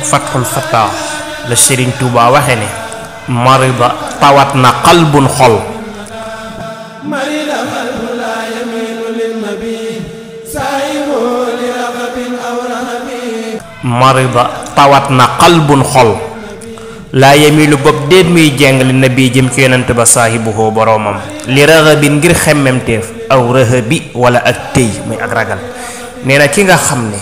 Fathul Fattah la Serigne Touba waxe ne marida tawat na qalbun xol marida qalbu la yamilu lin nabi sa'ibu li raqabin aw rahabi marida tawat na qalbun xol la yamilu bopp déet muy jeng li nabi jëm ci yonent ba saahibuhu boromam li rahabin ngir xemmemteef aw rahabi wala ak tëy muy ak ragal nee na ki nga xam ne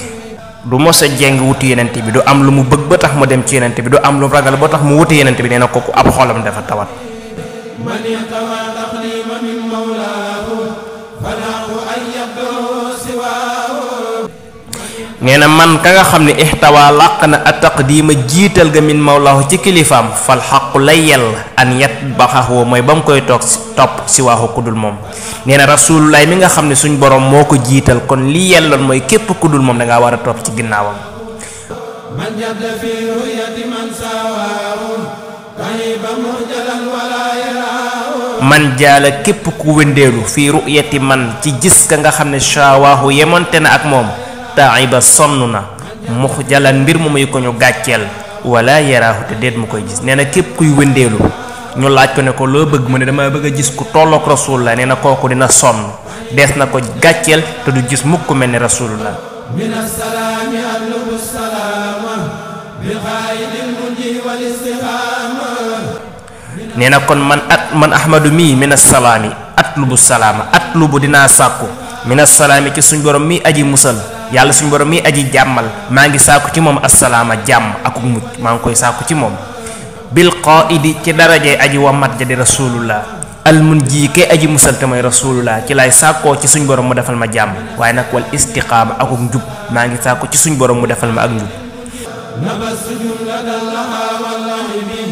du mos a jeng wuti yonent bi du am lu mu bëgg ba tax mu dem ci yonent bi du am lu ragal ba tax mu wuti yonent bi nee na kooku ab xolam dafa tawat man yatawa taqdima min mawlaahu falahu an yabdu siwaahu nee na man ka nga xam ne ixtawa làq na a taqdima jiital ga min mawlaahu ci kilifaam fal xaqu lay yell an yat baxaxoo mooy ba mu koy topp si waaxu kudul moom nee na rasulullaay mi nga xam ne suñ borom moo ko jiital kon li yelloon mooy képp kudul moom dangaa war a topp ci ginnaawam man jadda fi ruyati man sawaahu kayiba mujalan wala yaraahu man jaala képp ku wëndeelu fi ruyati man ci gis ka nga xam ne sawaahu yemonte na ak moom taiba sonn na mux jalan mbir mu muy ko ñu gàcceel wala yaraahu te déet mu koy gis nee na képp kuy wëndeelu ñu laaj ko ne ko loo bëgg mu ne dama bëgg a gis ku tollook rasulullah nee na kooku dina sonn dees na ko gàcceel te du gis mukk mel ni rasulullah min assalaami atlubu salaama bi xaayidil munji wal istiqaama nee na kon man ahmadu mii min assalaami atlubu salaama atlubu dinaa sàkku min assalaami ci suñ borom mi aji musal yàlla suñ borom mi aji jàmmal maa ngi sàkku ci moom assalaama jàmm ak mucc maa ngi koy sàkku ci moom bil qaidi ci darajay aji wamat ja di rasulullah al munji ke aji musal te mooy rasulullah ci lay sàkkoo ci suñ borom mu defal ma jàmm waaye nag wal istiqaama akuk njub maa ngi sàkku ci suñ borom mu defal ma ak njub nabastu jumlatal laha wallahi bi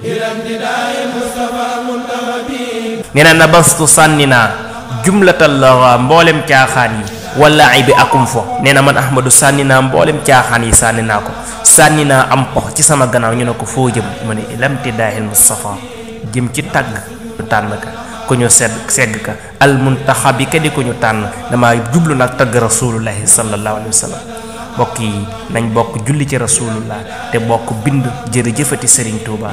ila ibtidaai mustafa muntahabi nee na nabastu sànni naa jumlatal laha mboolem caaxaan yi wallahi bi akum fo nee na man ahmadu sànni naa mboolem caaxaan yi sànni naa ko sànni naa am pox ci sama gannaaw ñu ne ko foo jëm mu ne ilamti daahil mustafa jëm ci tàgg ñu tànn ka ku ñu segg ka al muntaxabi ka di ko ñu tànn dama jublu nag tagg rasulullahi sallallahu alayhi wa sallam mbokk yi nañ bokk julli ci rasulullah te bokk bind jërëjëfati Serigne Touba